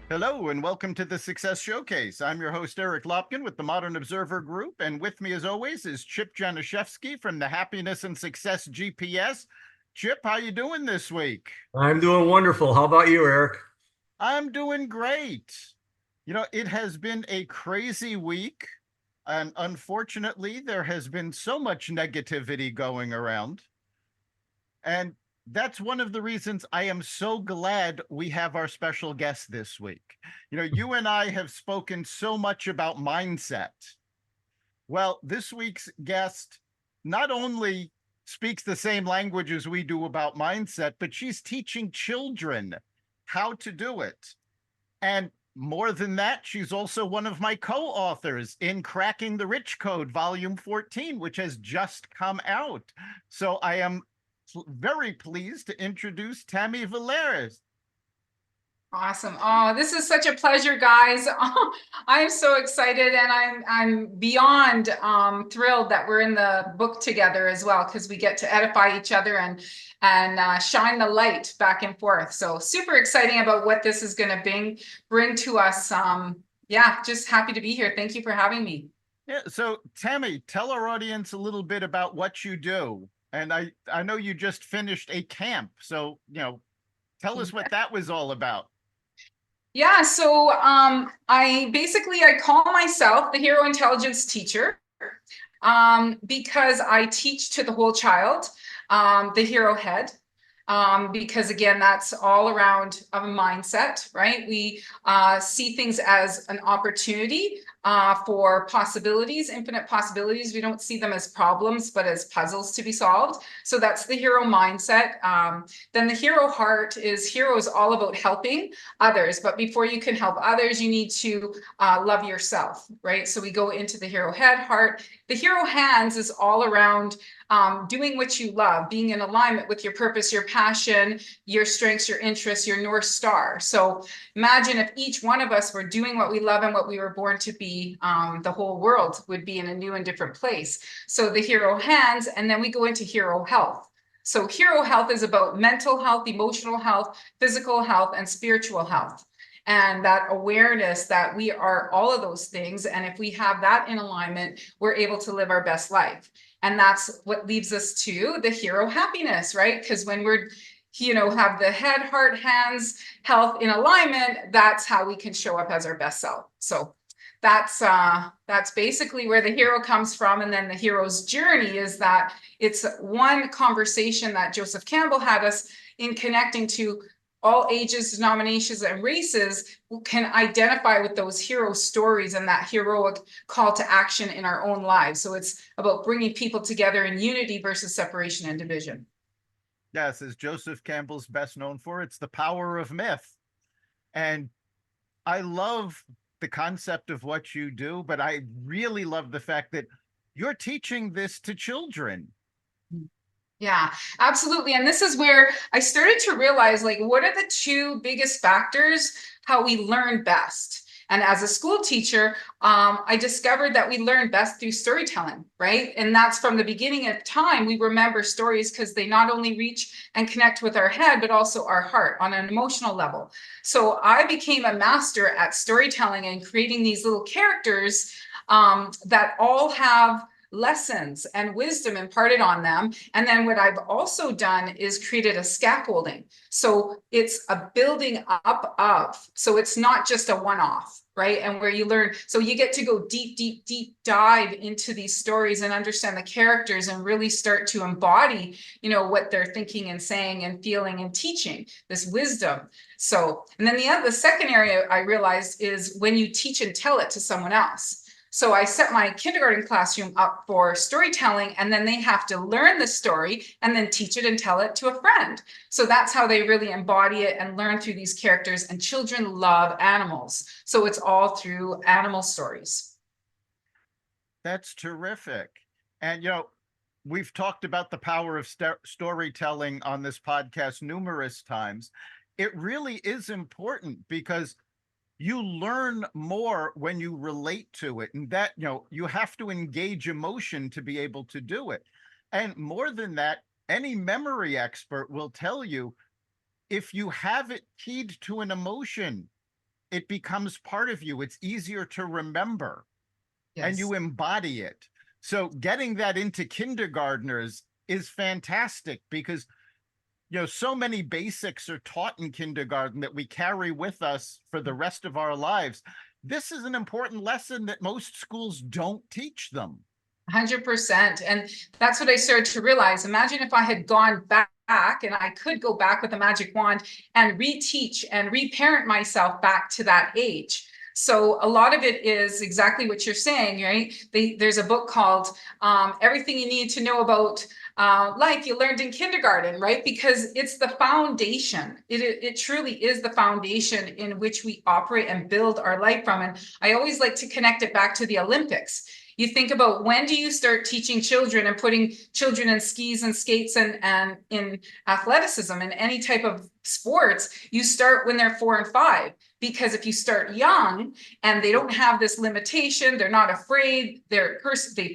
Hello and welcome to the Success Showcase. I'm your host, Eric Lopkin with the Modern Observer Group. And with me, as always, is Chip Janiszewski from the Happiness and Success GPS. Chip, how you doing this week? I'm doing wonderful. How about you, Eric? I'm doing great. It has been a crazy week. And unfortunately, there has been so much negativity going around. And that's one of the reasons I am so glad we have our special guest this week. You and I have spoken so much about mindset. Well, this week's guest not only speaks the same language as we do about mindset, but she's teaching children how to do it. And more than that, she's also one of my co-authors in Cracking the Rich Code, Volume 14, which has just come out. So I am very pleased to introduce Tammy Vallieres. Awesome. Oh, this is such a pleasure, guys. I'm so excited and I'm beyond thrilled that we're in the book together as well, because we get to edify each other and shine the light back and forth. So super exciting about what this is going to bring to us. Yeah, just happy to be here. Thank you for having me. Yeah, so Tammy, tell our audience a little bit about what you do. And I know you just finished a camp, so tell us what that was all about. Yeah, so I call myself the hero intelligence teacher because I teach to the whole child, the hero head. Because again, that's all around a mindset, right? We see things as an opportunity for possibilities, infinite possibilities. We don't see them as problems, but as puzzles to be solved. So that's the hero mindset. Then the hero heart is all about helping others. But before you can help others, you need to love yourself, right? So we go into the hero head, heart. The hero hands is all around doing what you love, being in alignment with your purpose, your passion, your strengths, your interests, your North Star. So imagine if each one of us were doing what we love and what we were born to be, the whole world would be in a new and different place. So the hero hands, and then we go into hero health. So hero health is about mental health, emotional health, physical health, and spiritual health. And that awareness that we are all of those things. And if we have that in alignment, we're able to live our best life. And that's what leads us to the hero happiness, right? Because when we're, have the head, heart, hands, health in alignment, that's how we can show up as our best self. So that's basically where the hero comes from. And then the hero's journey is that it's one conversation that Joseph Campbell had us in connecting to all ages, denominations, and races can identify with those hero stories and that heroic call to action in our own lives. So it's about bringing people together in unity versus separation and division. Yes, as Joseph Campbell's best known for, it's the power of myth. And I love the concept of what you do, but I really love the fact that you're teaching this to children. Yeah, absolutely. And this is where I started to realize, like, what are the two biggest factors how we learn best? And as a school teacher, I discovered that we learn best through storytelling, right? And that's from the beginning of time. We remember stories because they not only reach and connect with our head, but also our heart on an emotional level. So I became a master at storytelling and creating these little characters that all have lessons and wisdom imparted on them. And then what I've also done is created a scaffolding. So it's a building up of, so it's not just a one-off, right? And where you learn, so you get to go deep, deep, deep dive into these stories and understand the characters and really start to embody, what they're thinking and saying and feeling and teaching this wisdom. So, and then the second area I realized is when you teach and tell it to someone else. So I set my kindergarten classroom up for storytelling, and then they have to learn the story and then teach it and tell it to a friend. So that's how they really embody it and learn through these characters. And children love animals. So it's all through animal stories. That's terrific. And, we've talked about the power of storytelling on this podcast numerous times. It really is important because you learn more when you relate to it, and that you have to engage emotion to be able to do it. And more than that, any memory expert will tell you, if you have it keyed to an emotion, it becomes part of you. It's easier to remember and Yes. you embody it. So getting that into kindergartners is fantastic because, so many basics are taught in kindergarten that we carry with us for the rest of our lives. This is an important lesson that most schools don't teach them. 100%. And that's what I started to realize. Imagine if I had gone back and I could go back with a magic wand and reteach and reparent myself back to that age. So a lot of it is exactly what you're saying, right? There's a book called Everything You Need to Know About Life You Learned in Kindergarten, right? Because it's the foundation. It truly is the foundation in which we operate and build our life from. And I always like to connect it back to the Olympics. You think about, when do you start teaching children and putting children in skis and skates and in athleticism and any type of sports? You start when they're 4 and 5, because if you start young and they don't have this limitation, they're not afraid, they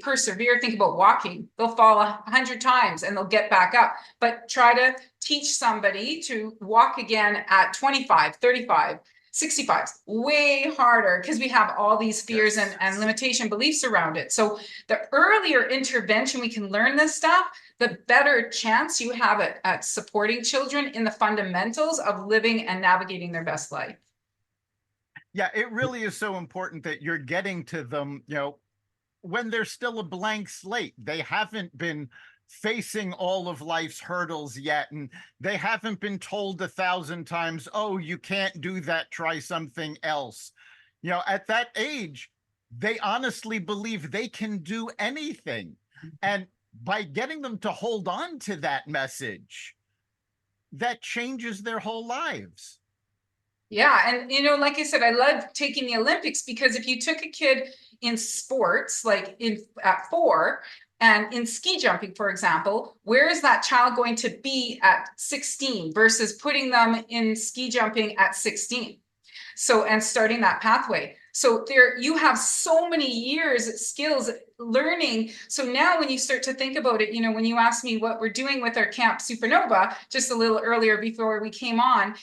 persevere. Think about walking. They'll fall 100 times and they'll get back up. But try to teach somebody to walk again at 25, 35. 65, way harder, because we have all these fears and limitation beliefs around it. So the earlier intervention we can learn this stuff, the better chance you have at supporting children in the fundamentals of living and navigating their best life. Yeah, it really is so important that you're getting to them, when they're still a blank slate. They haven't been facing all of life's hurdles yet, and they haven't been told 1,000 times, oh, you can't do that, try something else. At that age, they honestly believe they can do anything. And by getting them to hold on to that message, that changes their whole lives. Yeah, and like I said, I love taking the Olympics, because if you took a kid in sports, like at 4, and in ski jumping, for example, where is that child going to be at 16 versus putting them in ski jumping at 16? So, and starting that pathway. So there, you have so many years, skills, learning. So now when you start to think about it, when you asked me what we're doing with our Camp Supernova, just a little earlier before we came on,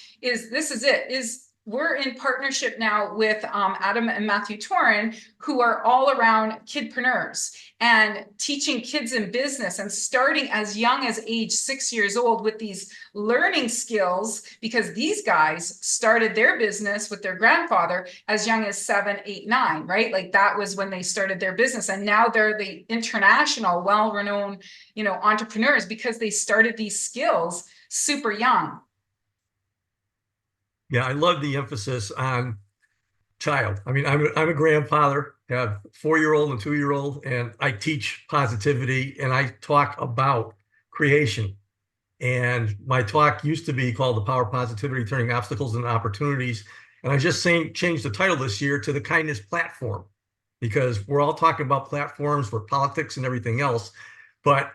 we're in partnership now with Adam and Matthew Torin, who are all around kidpreneurs and teaching kids in business and starting as young as age 6 years old with these learning skills, because these guys started their business with their grandfather as young as 7, 8, 9, right? Like that was when they started their business. And now they're the international, well-renowned, entrepreneurs, because they started these skills super young. Yeah, I love the emphasis on child. I mean, I'm a grandfather, have 4-year-old and 2-year-old, and I teach positivity and I talk about creation. And my talk used to be called The Power of Positivity, Turning Obstacles into Opportunities. And I just changed the title this year to The Kindness Platform, because we're all talking about platforms for politics and everything else. But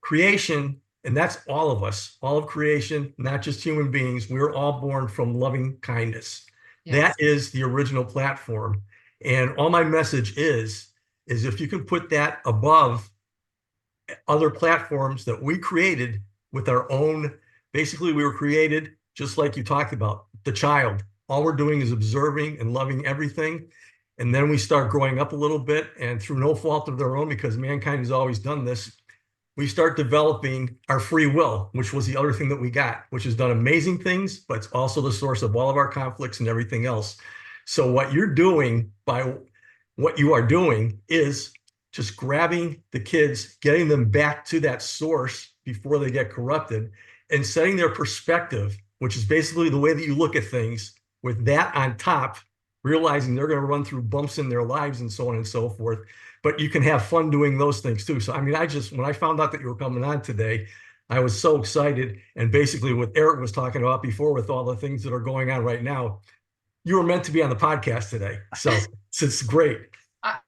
creation, and that's all of us, all of creation, not just human beings, we're all born from loving kindness. Yes. That is the original platform. And all my message is if you can put that above other platforms that we created with our own, basically we were created just like you talked about, the child. All we're doing is observing and loving everything. And then we start growing up a little bit, and through no fault of their own, because mankind has always done this, we start developing our free will, which was the other thing that we got, which has done amazing things, but it's also the source of all of our conflicts and everything else. So what you are doing is just grabbing the kids, getting them back to that source before they get corrupted, and setting their perspective, which is basically the way that you look at things, with that on top, realizing they're going to run through bumps in their lives and so on and so forth. But you can have fun doing those things too. So, I mean, when I found out that you were coming on today, I was so excited. And basically what Eric was talking about before, with all the things that are going on right now, you were meant to be on the podcast today. So it's great. I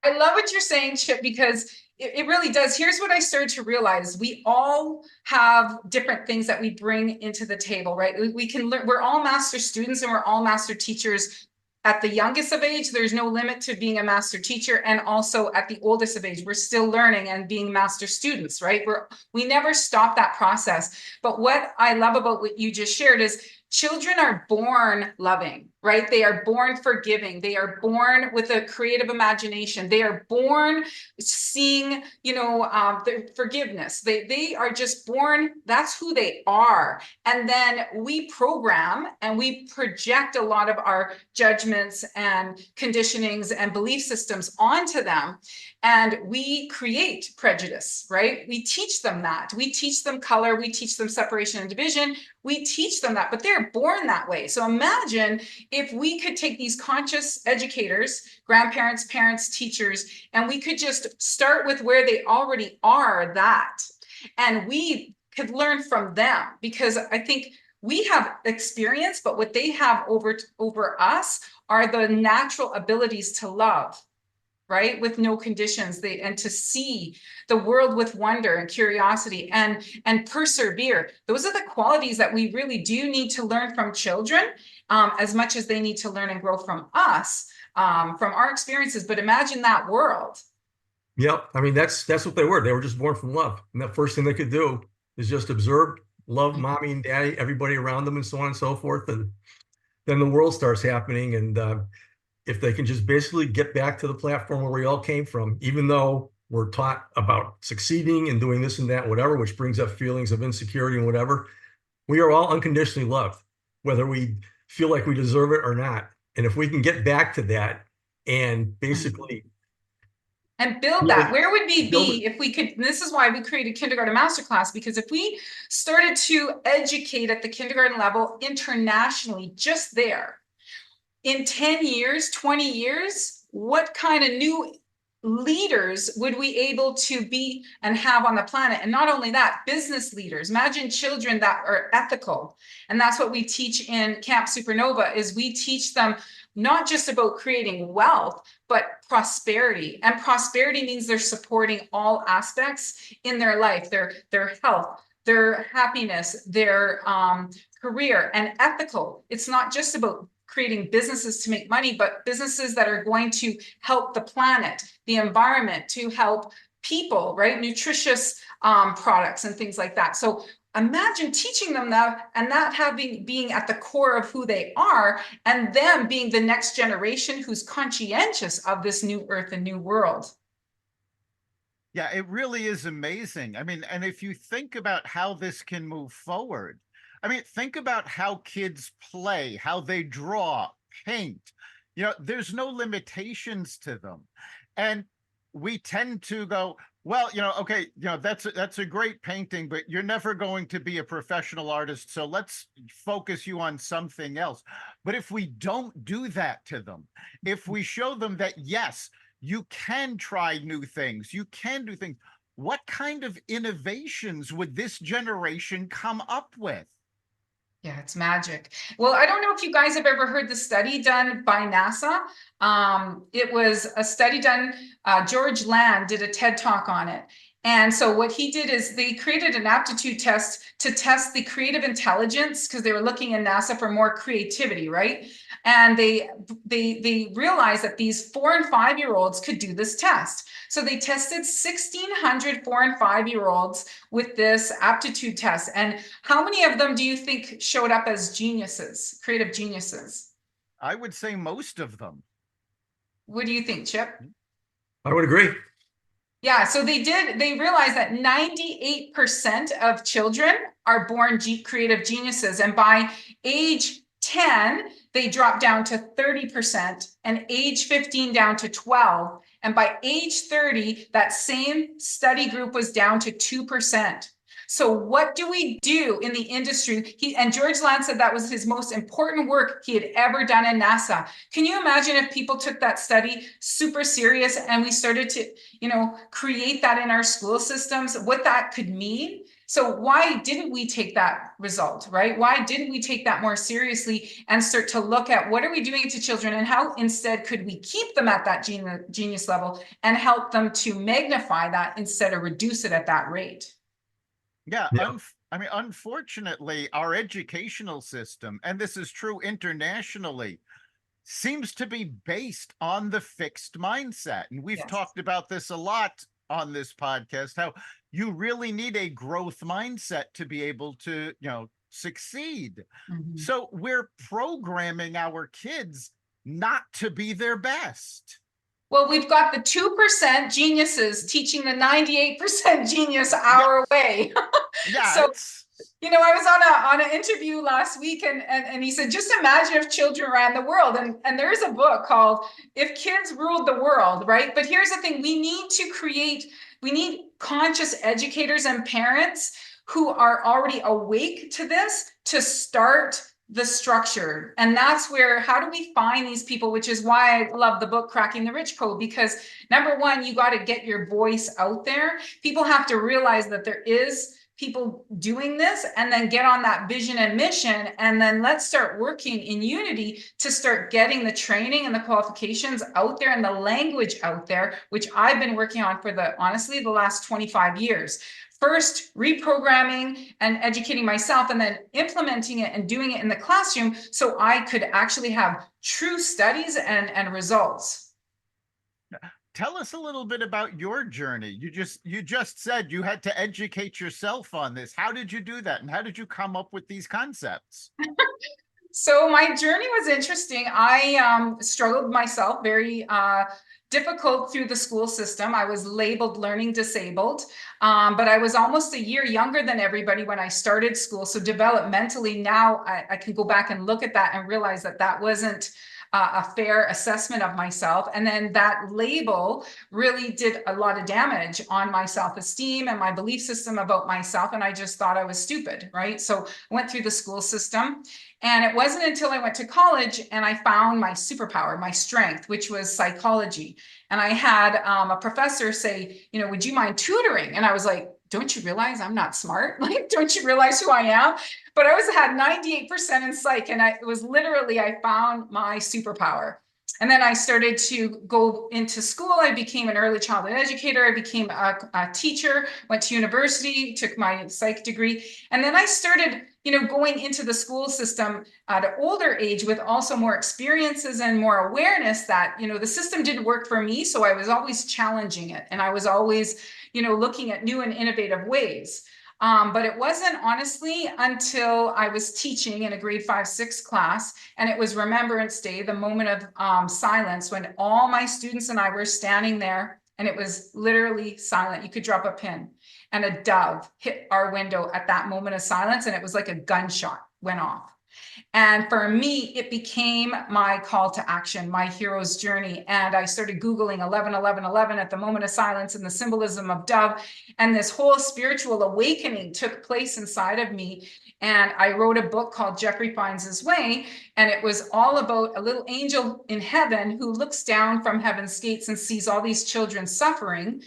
love what you're saying, Chip, because it really does. Here's what I started to realize. We all have different things that we bring into the table, right? We can learn. We're all master students and we're all master teachers. At the youngest of age, there's no limit to being a master teacher. And also at the oldest of age, we're still learning and being master students, right? We never stop that process. But what I love about what you just shared is children are born loving, right? They are born forgiving. They are born with a creative imagination. They are born seeing, the forgiveness. They are just born, that's who they are. And then we program and we project a lot of our judgments and conditionings and belief systems onto them. And we create prejudice, right? We teach them that. We teach them color. We teach them separation and division. We teach them that, but they're born that way. So imagine if we could take these conscious educators, grandparents, parents, teachers, and we could just start with where they already are that, and we could learn from them, because I think we have experience, but what they have over us are the natural abilities to love, right? With no conditions, and to see the world with wonder and curiosity and persevere. Those are the qualities that we really do need to learn from children, as much as they need to learn and grow from us, from our experiences. But imagine that world. Yep. I mean, that's what they were. They were just born from love. And the first thing they could do is just observe, love mommy and daddy, everybody around them, and so on and so forth. And then the world starts happening. And if they can just basically get back to the platform where we all came from, even though we're taught about succeeding and doing this and that, whatever, which brings up feelings of insecurity and whatever, we are all unconditionally loved, whether we feel like we deserve it or not. And if we can get back to that and basically and build that, where would we be if we could? This is why we created Kindergarten Masterclass, because if we started to educate at the kindergarten level internationally, just there, in 10 years, 20 years, what kind of new leaders would we able to be and have on the planet? And not only that, business leaders. Imagine children that are ethical. And that's what we teach in Camp Supernova, is we teach them not just about creating wealth, but prosperity. And prosperity means they're supporting all aspects in their life, their health, their happiness, their career, and ethical. It's not just about creating businesses to make money, but businesses that are going to help the planet, the environment, to help people, right? Nutritious products and things like that. So imagine teaching them that, and that being at the core of who they are, and them being the next generation who's conscientious of this new earth and new world. Yeah, it really is amazing. I mean, and if you think about how this can move forward, I mean, think about how kids play, how they draw, paint. There's no limitations to them. And we tend to go, well, okay, that's a great painting, but you're never going to be a professional artist. So let's focus you on something else. But if we don't do that to them, if we show them that, yes, you can try new things, you can do things, what kind of innovations would this generation come up with? Yeah, it's magic. Well, I don't know if you guys have ever heard the study done by NASA. It was a study done, George Land did a TED Talk on it. And so what he did is they created an aptitude test to test the creative intelligence, because they were looking in NASA for more creativity, right? And they realized that these 4 and 5 year olds could do this test. So they tested 1,600 4 and 5 year olds with this aptitude test. And how many of them do you think showed up as geniuses, creative geniuses? I would say most of them. What do you think, Chip? I would agree. Yeah, so they realized that 98% of children are born creative geniuses. And by age 10, they drop down to 30%, and age 15 down to 12. And by age 30, that same study group was down to 2%. So what do we do in the industry? And George Land said that was his most important work he had ever done in NASA. Can you imagine if people took that study super serious and we started to, create that in our school systems, what that could mean? So why didn't we take that result, right? Why didn't we take that more seriously and start to look at what are we doing to children, and how instead could we keep them at that genius level and help them to magnify that instead of reduce it at that rate? Yeah, I mean, unfortunately, our educational system, and this is true internationally, seems to be based on the fixed mindset. And we've talked about this a lot on this podcast, how you really need a growth mindset to be able to, succeed. Mhm. So we're programming our kids not to be their best. Well, we've got the 2% geniuses teaching the 98% genius Yeah, our way. yeah, So, it's I was on an interview last week, and he said, just imagine if children ran the world. And there is a book called If Kids Ruled the World, right? But here's the thing, we need conscious educators and parents who are already awake to this to start the structure. And that's where, how do we find these people? Which is why I love the book Cracking the Rich Code, because number one, you got to get your voice out there. People have to realize that there is people doing this, and then get on that vision and mission, and then let's start working in unity to start getting the training and the qualifications out there and the language out there, which I've been working on for honestly the last 25 years. First reprogramming and educating myself, and then implementing it and doing it in the classroom so I could actually have true studies and results. tell us a little bit about your journey. You just said you had to educate yourself on this. How did you do that? And how did you come up with these concepts? So my journey was interesting. I struggled myself very difficult through the school system. I was labeled learning disabled, but I was almost a year younger than everybody when I started school. So developmentally, now I can go back and look at that and realize that that wasn't a fair assessment of myself. And then that label really did a lot of damage on my self-esteem and my belief system about myself. And I just thought I was stupid, right? So I went through the school system. And it wasn't until I went to college and I found my superpower, my strength, which was psychology. And I had a professor say, would you mind tutoring? And I was like, don't you realize I'm not smart? Like, don't you realize who I am? But I had 98% in psych. And it was literally, I found my superpower. And then I started to go into school. I became an early childhood educator. I became a teacher, went to university, took my psych degree. And then I started, going into the school system at an older age with also more experiences and more awareness that, the system didn't work for me. So I was always challenging it. And I was always, looking at new and innovative ways. But it wasn't honestly until I was teaching in a grade 5-6 class, and it was Remembrance Day, the moment of silence, when all my students and I were standing there, and it was literally silent. You could drop a pin, and a dove hit our window at that moment of silence, and it was like a gunshot went off. And for me, it became my call to action, my hero's journey. And I started Googling 11, 11, 11 at the moment of silence and the symbolism of dove. And this whole spiritual awakening took place inside of me. And I wrote a book called Jeffrey Finds His Way. And it was all about a little angel in heaven who looks down from heaven's gates and sees all these children suffering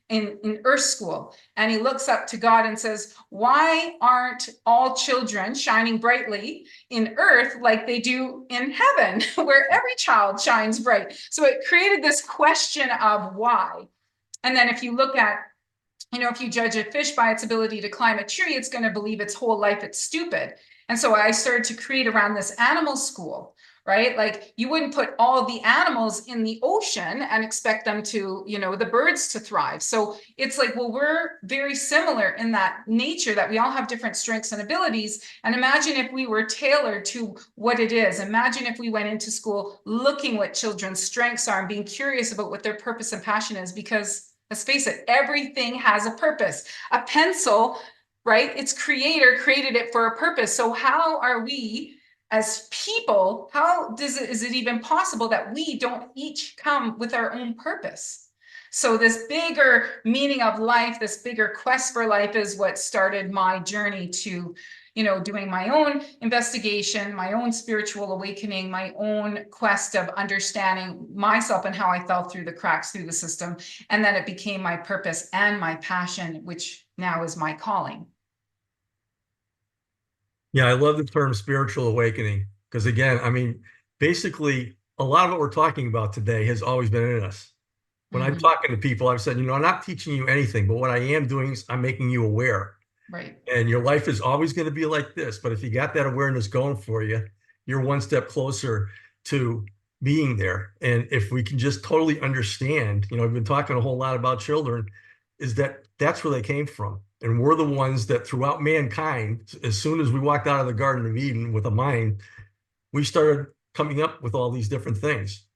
in earth school. And he looks up to God and says, why aren't all children shining brightly in earth like they do in heaven, where every child shines bright? So it created this question of why. And then if you look at, if you judge a fish by its ability to climb a tree, it's going to believe its whole life it's stupid. And so I started to create around this animal school, right? Like, you wouldn't put all the animals in the ocean and expect them to, the birds to thrive. So it's like, well, we're very similar in that nature, that we all have different strengths and abilities. And imagine if we were tailored to what it is. Imagine if we went into school looking what children's strengths are and being curious about what their purpose and passion is, because let's face it, everything has a purpose. A pencil, right? Its creator created it for a purpose. So how are we as people, is it even possible that we don't each come with our own purpose? So this bigger meaning of life, this bigger quest for life, is what started my journey to, doing my own investigation, my own spiritual awakening, my own quest of understanding myself and how I fell through the cracks through the system. And then it became my purpose and my passion, which now is my calling. Yeah, I love the term spiritual awakening, because again, I mean, basically a lot of what we're talking about today has always been in us. When I'm talking to people, I've said, I'm not teaching you anything, but what I am doing is I'm making you aware. Right. And your life is always going to be like this. But if you got that awareness going for you, you're one step closer to being there. And if we can just totally understand, we've been talking a whole lot about children, is that that's where they came from. And we're the ones that throughout mankind, as soon as we walked out of the Garden of Eden with a mind, we started coming up with all these different things.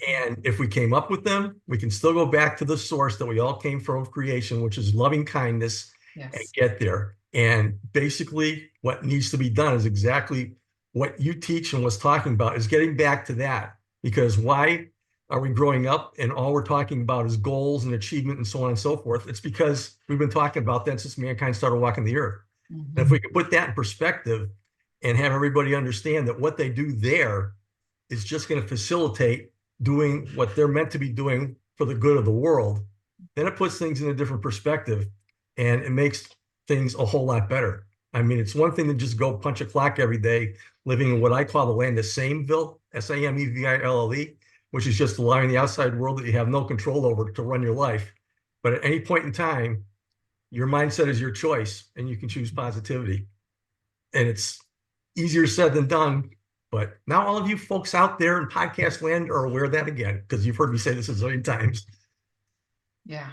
And if we came up with them, we can still go back to the source that we all came from of creation, which is loving kindness, and get there. And basically what needs to be done is exactly what you teach and was talking about, is getting back to that. Because why are we growing up and all we're talking about is goals and achievement and so on and so forth? It's because we've been talking about that since mankind started walking the earth. And if we could put that in perspective and have everybody understand that what they do there is just going to facilitate doing what they're meant to be doing for the good of the world, then it puts things in a different perspective and it makes things a whole lot better. I mean, it's one thing to just go punch a clock every day, living in what I call the land of Sameville, Sameville, which is just allowing the outside world that you have no control over to run your life. But at any point in time, your mindset is your choice and you can choose positivity. And it's easier said than done. But now all of you folks out there in podcast land are aware of that again, because you've heard me say this a zillion times. Yeah.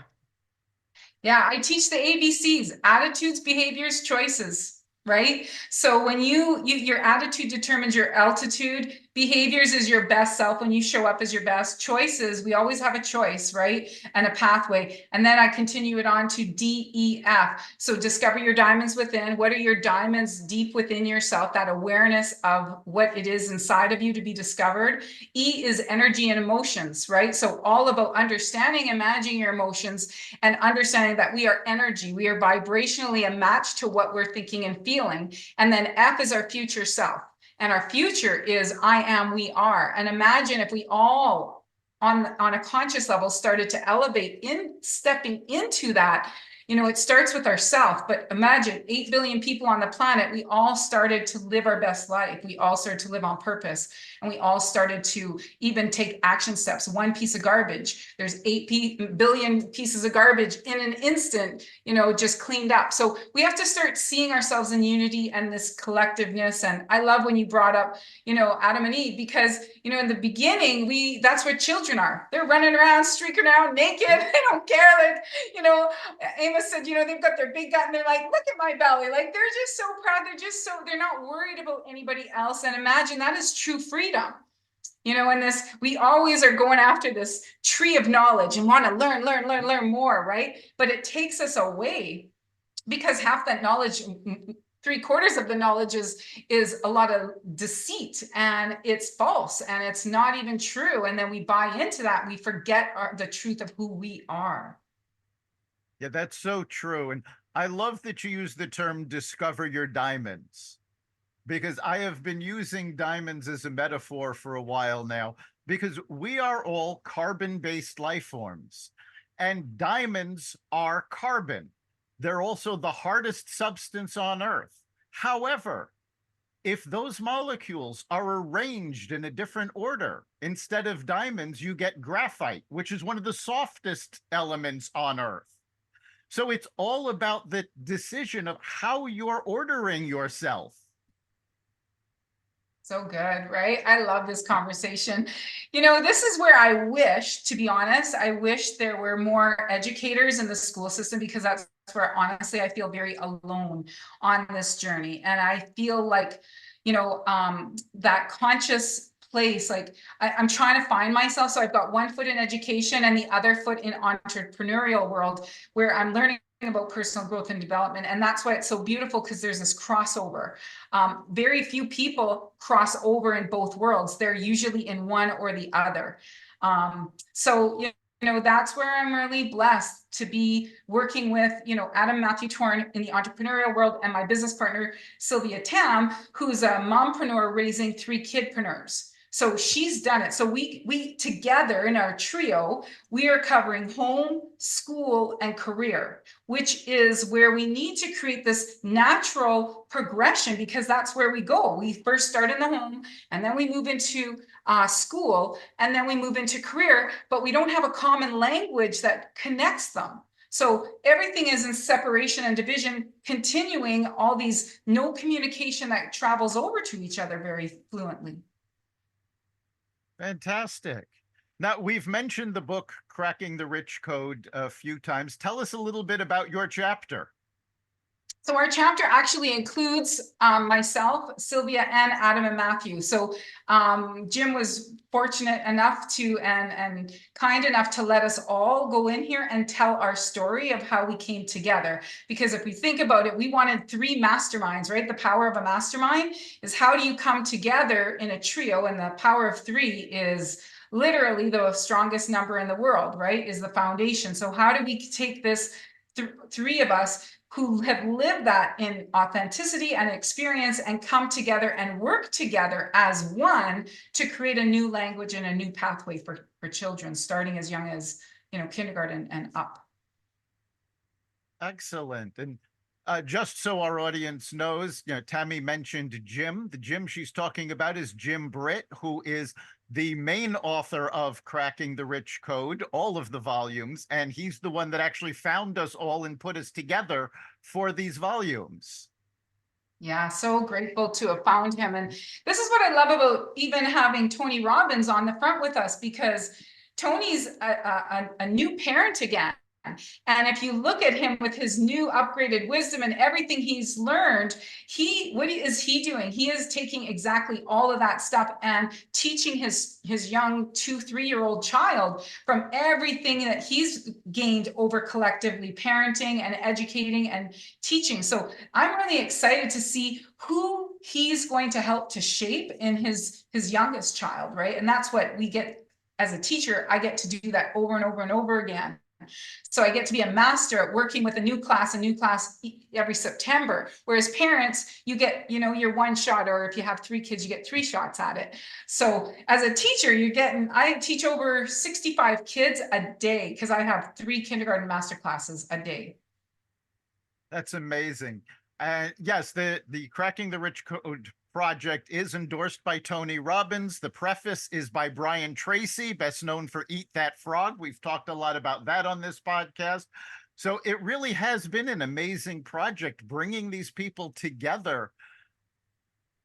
Yeah, I teach the ABCs: attitudes, behaviors, choices, right? So when your attitude determines your altitude, behaviors is your best self when you show up as your best. Choices, we always have a choice, right? And a pathway. And then I continue it on to DEF. So discover your diamonds within. What are your diamonds deep within yourself? That awareness of what it is inside of you to be discovered. E is energy and emotions, right? So all about understanding and managing your emotions and understanding that we are energy. We are vibrationally a match to what we're thinking and feeling. And then F is our future self. And our future is I am, we are. And imagine if we all on a conscious level started to elevate in stepping into that. You know, it starts with ourself, but imagine 8 billion people on the planet. We all started to live our best life. We all started to live on purpose. And we all started to even take action steps. One piece of garbage, there's 8 billion pieces of garbage in an instant, you know, just cleaned up. So we have to start seeing ourselves in unity and this collectiveness. And I love when you brought up, you know, Adam and Eve, because, you know, in the beginning, that's what children are. They're running around, streaking around naked. They don't care. Like, you know, Amos said, you know, they've got their big gut and they're like, look at my belly. Like, they're just so proud. They're not worried about anybody else. And imagine that is true freedom. You know, in this, we always are going after this tree of knowledge and want to learn more, right? But it takes us away because half that knowledge, 3/4 of the knowledge is a lot of deceit, and it's false and it's not even true. And then we buy into that. We forget the truth of who we are. Yeah, that's so true. And I love that you use the term discover your diamonds, because I have been using diamonds as a metaphor for a while now, because we are all carbon-based life forms, and diamonds are carbon. They're also the hardest substance on Earth. However, if those molecules are arranged in a different order, instead of diamonds, you get graphite, which is one of the softest elements on Earth. So it's all about the decision of how you're ordering yourself. So good, right? I love this conversation. You know, this is where I wish, to be honest, I wish there were more educators in the school system, because that's where honestly I feel very alone on this journey. And I feel like, you know, that conscious place, like I'm trying to find myself. So I've got one foot in education and the other foot in entrepreneurial world, where I'm learning about personal growth and development. And that's why it's so beautiful, because there's this crossover. Very few people cross over in both worlds. They're usually in one or the other. So, you know, that's where I'm really blessed to be working with, you know, Adam Matthew Torn in the entrepreneurial world, and my business partner, Sylvia Tam, who's a mompreneur raising 3 kidpreneurs. So she's done it. So we together in our trio, we are covering home, school, and career, which is where we need to create this natural progression, because that's where we go. We first start in the home, and then we move into school, and then we move into career, but we don't have a common language that connects them. So everything is in separation and division, continuing all these no communication that travels over to each other very fluently. Fantastic. Now, we've mentioned the book Cracking the Rich Code a few times. Tell us a little bit about your chapter. So our chapter actually includes myself, Sylvia, and Adam and Matthew. So Jim was fortunate enough to and kind enough to let us all go in here and tell our story of how we came together. Because if we think about it, we wanted 3 masterminds, right? The power of a mastermind is how do you come together in a trio, and the power of 3 is literally the strongest number in the world, right? Is the foundation. So how do we take this 3 of us who have lived that in authenticity and experience and come together and work together as one to create a new language and a new pathway for children starting as young as, kindergarten and up. Excellent. And just so our audience knows, Tammy mentioned Jim. The Jim she's talking about is Jim Britt, who is the main author of Cracking the Rich Code, all of the volumes, and he's the one that actually found us all and put us together for these volumes. Yeah, so grateful to have found him. And this is what I love about even having Tony Robbins on the front with us, because Tony's a new parent again. And if you look at him with his new upgraded wisdom and everything he's learned, what is he doing? He is taking exactly all of that stuff and teaching his young 2-3-year-old child from everything that he's gained over collectively parenting and educating and teaching. So I'm really excited to see who he's going to help to shape in his youngest child, right? And that's what we get as a teacher. I get to do that over and over and over again. So I get to be a master at working with a new class every September. Whereas parents, you get, your one shot, or if you have 3 kids, you get 3 shots at it. So as a teacher, I teach over 65 kids a day because I have 3 kindergarten master classes a day. That's amazing. Yes, the Cracking the Rich Code project is endorsed by Tony Robbins. The preface is by Brian Tracy, best known for Eat That Frog. We've talked a lot about that on this podcast. So it really has been an amazing project bringing these people together.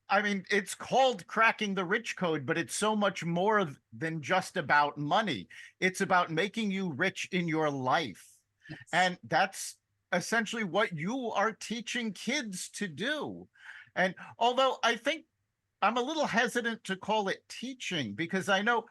I mean, it's called Cracking the Rich Code, but it's so much more than just about money. It's about making you rich in your life. Yes. And that's essentially what you are teaching kids to do. And although I think I'm a little hesitant to call it teaching, because I know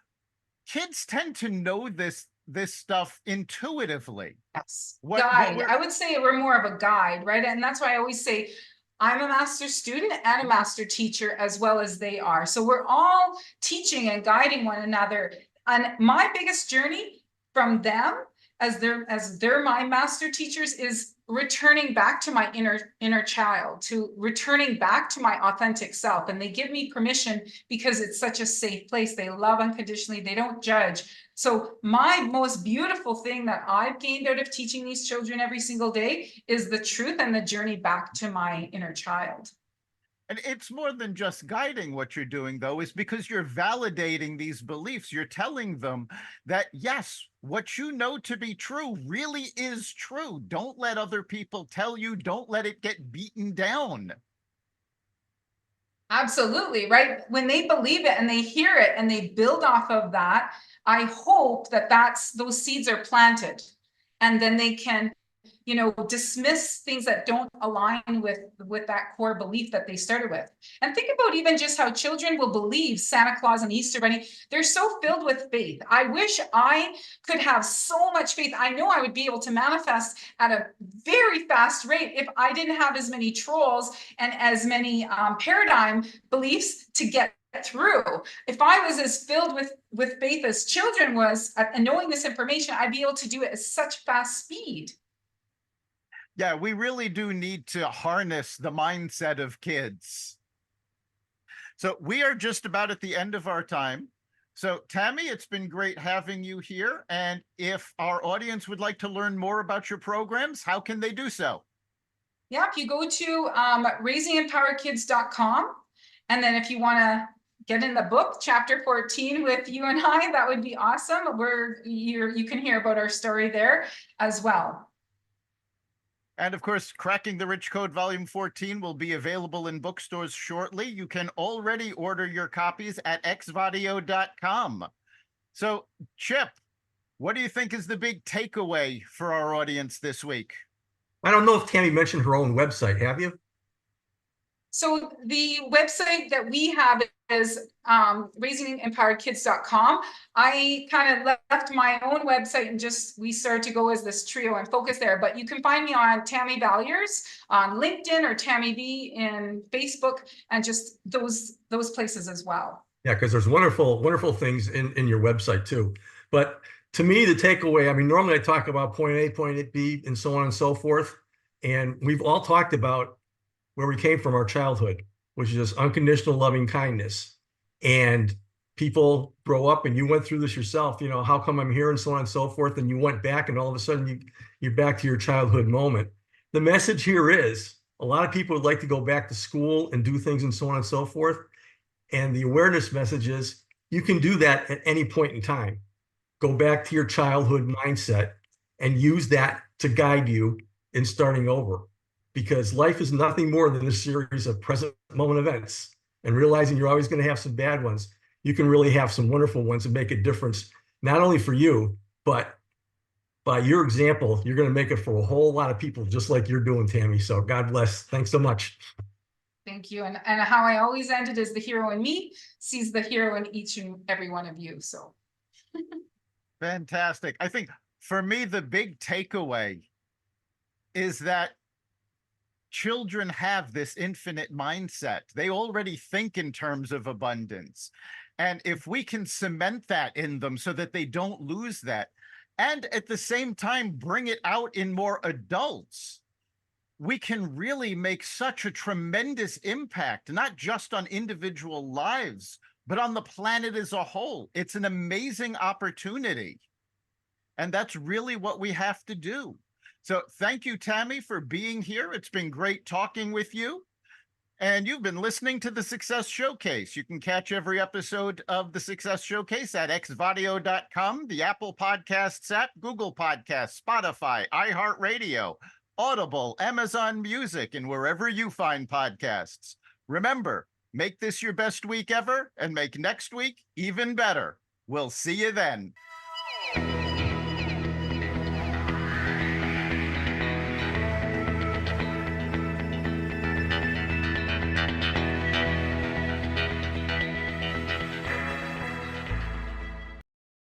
kids tend to know this stuff intuitively. Yes. Guide. What I would say we're more of a guide, right? And that's why I always say I'm a master student and a master teacher as well as they are. So we're all teaching and guiding one another. And my biggest journey from them as they're my master teachers is returning back to my inner child, to returning back to my authentic self. And they give me permission because it's such a safe place. They love unconditionally. They don't judge. So my most beautiful thing that I've gained out of teaching these children every single day is the truth and the journey back to my inner child. And it's more than just guiding. What you're doing, though, is because you're validating these beliefs. You're telling them that, yes, what you know to be true really is true. Don't let other people tell you. Don't let it get beaten down. Absolutely, right? When they believe it and they hear it and they build off of that, I hope that those seeds are planted, and then they can dismiss things that don't align with that core belief that they started with. And think about even just how children will believe Santa Claus and Easter Bunny. They're so filled with faith. I wish I could have so much faith. I know I would be able to manifest at a very fast rate if I didn't have as many trolls and as many paradigm beliefs to get through. If I was as filled with faith as children was, and knowing this information, I'd be able to do it at such fast speed. Yeah, we really do need to harness the mindset of kids. So we are just about at the end of our time. So Tammy, it's been great having you here. And if our audience would like to learn more about your programs, how can they do so? Yeah, if you go to raisingempoweredkids.com, and then if you want to get in the book, chapter 14 with you and I, that would be awesome. You can hear about our story there as well. And of course, Cracking the Rich Code Volume 14 will be available in bookstores shortly. You can already order your copies at xvadio.com. So, Chip, what do you think is the big takeaway for our audience this week? I don't know if Tammy mentioned her own website. Have you? So the website that we have is raisingempoweredkids.com. I kind of left my own website and we started to go as this trio and focus there. But you can find me on Tammy Vallieres on LinkedIn or Tammy V in Facebook and just those places as well. Yeah, because there's wonderful things in your website too. But to me, the takeaway, I mean, normally I talk about point A, point B, and so on and so forth. And we've all talked about where we came from, our childhood, which is just unconditional loving kindness. And people grow up, and you went through this yourself, you know, how come I'm here and so on and so forth. And you went back and all of a sudden you're back to your childhood moment. The message here is a lot of people would like to go back to school and do things and so on and so forth. And the awareness message is you can do that at any point in time. Go back to your childhood mindset and use that to guide you in starting over. Because life is nothing more than a series of present moment events, and realizing you're always going to have some bad ones. You can really have some wonderful ones and make a difference, not only for you, but by your example, you're going to make it for a whole lot of people, just like you're doing, Tammy. So God bless. Thanks so much. Thank you. And how I always ended is the hero in me sees the hero in each and every one of you. So fantastic. I think for me, the big takeaway is that children have this infinite mindset. They already think in terms of abundance. And if we can cement that in them so that they don't lose that, and at the same time bring it out in more adults, we can really make such a tremendous impact, not just on individual lives, but on the planet as a whole. It's an amazing opportunity. And that's really what we have to do. So thank you, Tammy, for being here. It's been great talking with you. And you've been listening to the Success Showcase. You can catch every episode of the Success Showcase at xvadio.com, the Apple Podcasts app, Google Podcasts, Spotify, iHeartRadio, Audible, Amazon Music, and wherever you find podcasts. Remember, make this your best week ever and make next week even better. We'll see you then.